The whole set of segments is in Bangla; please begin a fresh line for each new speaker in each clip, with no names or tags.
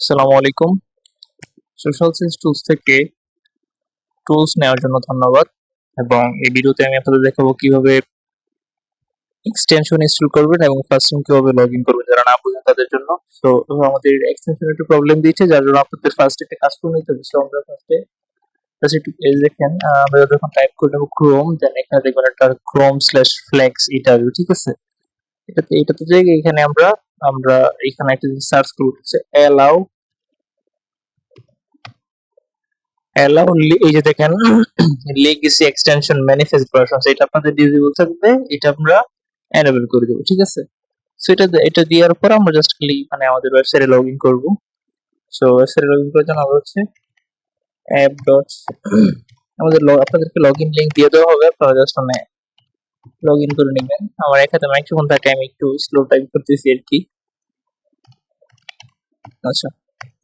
আসসালামু আলাইকুম। সোশ্যাল সায়েন্স টুলস থেকে টুলস নেওয়ার জন্য ধন্যবাদ। এবং এই ভিডিওতে আমি আপনাদের দেখাবো কিভাবে এক্সটেনশন ইনস্টল করবেন এবং ফার্স্ট টাইম কিভাবে লগ ইন করবেন যারা না বুঝেন তাদের জন্য। তো আমাদের এক্সটেনশন একটু প্রবলেম দিচ্ছে যার জন্য আপনাদের ফার্স্ট একটা কাজ করে নিতে হবে। সো আমরা ফার্স্টে জাস্ট একটু পেজ দেখেন, আমরা যখন টাইপ করে নেবো ক্রোম, দেন এখানে দেখবেন একটা ক্রোম/ফ্লেক্স এটা আসবে, ঠিক আছে? এটাতে যে এখানে আমরা আমরা এখানে একটা সার্চ করব, হচ্ছে অ্যালাউ এই যে দেখেন legacy extension manifest versions, এটা আপনাদের ডিসেবল থাকবে, এটা আমরা এনেবল করে দেব, ঠিক আছে? সো এটা দেওয়ার পর আমরা জাস্ট মানে আমাদের ওয়েবসাইটে লগ ইন করবো। সো ওয়েবসাইটে লগ ইন করার জন্য আমরা হচ্ছে অ্যাপ ডট আমাদের আপনাদেরকে লগ ইন লিঙ্ক দিয়ে দেওয়া হবে, আপনারা জাস্ট মানে লগ ইন করে নেবেন। আমার এখানে মাইক্রোফোন থাকে, আমি একটু স্লো টাইপ করতেছি আর কি। আচ্ছা,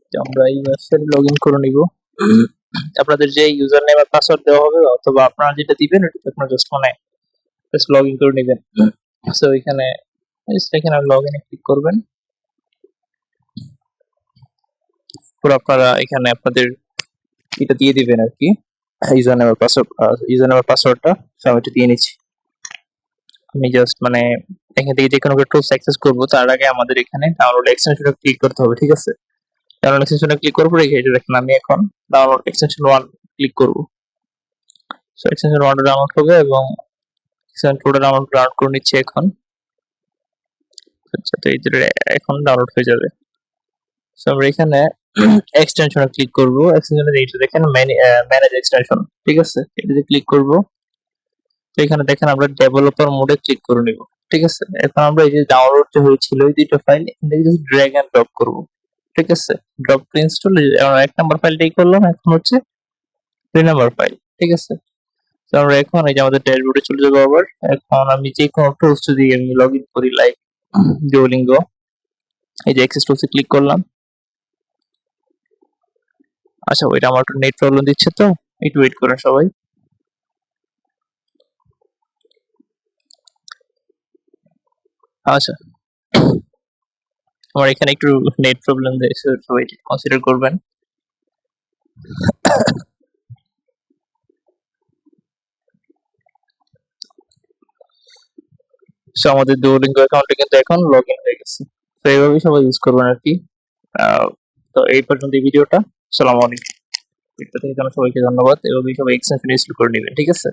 তো আমরা এই ওয়েবসাইটে লগ ইন করে নিব। আপনাদের যে ইউজার নেম আর পাসওয়ার্ড দেওয়া হবে অথবা আপনারা যেটা দিবেন ওটাতে আপনারা জাস্ট মানে জাস্ট লগ ইন করে নেবেন। সো এখানে লগ ইনে ক্লিক করবেন। পুরো আপনারা এখানে আপনাদের এটা দিয়ে দিবেন আর কি, ইউজার নেম আর পাসওয়ার্ডটা। সো আমি এটা দিয়ে নিচ্ছি। আমি জাস্ট মানে এখান থেকে যে কোনো টুলস অ্যাক্সেস করব তার আগে আমাদের এখানে ডাউনলোড এক্সটেনশনে ক্লিক করতে হবে, ঠিক আছে? ডাউনলোড এক্সটেনশনে ক্লিক করার পরে এটা দেখেন আমি এখন ডাউনলোড এক্সটেনশন 1 ক্লিক করব। সো এক্সটেনশন 1 ডাউনলোড হবে এবং এক্সটেনশন 2 ডাউনলোড করে নিচ্ছি এখন। আচ্ছা, তো এইটা এখন ডাউনলোড হয়ে যাবে। সো আমরা এখানে এক্সটেনশনে ক্লিক করব। এক্সটেনশনে এইটা দেখেন ম্যানেজ এক্সটেনশন, ঠিক আছে? এটাতে ক্লিক করব। তো এখানে দেখেন আমরা ডেভেলপার মোডে ক্লিক করে নিব, ঠিক আছে? এখন আমরা এই যে ডাউনলোড যে হয়েছিল এই দুটো ফাইল এখান থেকে জাস্ট ড্র্যাগ এন্ড ড্রপ করব, ঠিক আছে? ড্রপ টু ইনস্টল, আমরা এক নাম্বার ফাইলটাই করলাম, এখন হচ্ছে 2 নাম্বার ফাইল, ঠিক আছে? তো আমরা এখন এই যে আমাদের ড্যাশবোর্ডে চলে যাবো আবার। এখন আমি যে কোনো টুলস যদি আমি লগ ইন করি, লাইক ডুওলিঙ্গো, এই যে অ্যাক্সেস টুলসে ক্লিক করলাম। আচ্ছা, ওইটা আমার একটু নেট প্রবলেম দিচ্ছে, তো একটু ওয়েট করেন সবাই। আচ্ছা, আমার এখানে একটু নেট প্রবলেম দিয়েছে, সবাই কনসিডার করবেন। সো আমাদের ডুওলিঙ্গো অ্যাকাউন্টে কিন্তু এখন লগ ইন হয়ে গেছে। তো এইভাবেই সবাই ইউজ করবেন আর কি। তো এই পর্যন্ত এই ভিডিওটা। আসসালামু আলাইকুম। ভিডিওটা দেখার জন্য সবাইকে ধন্যবাদ। এভাবেই সবাই এক্সটেনশন ইনস্টল করে নেবেন, ঠিক আছে?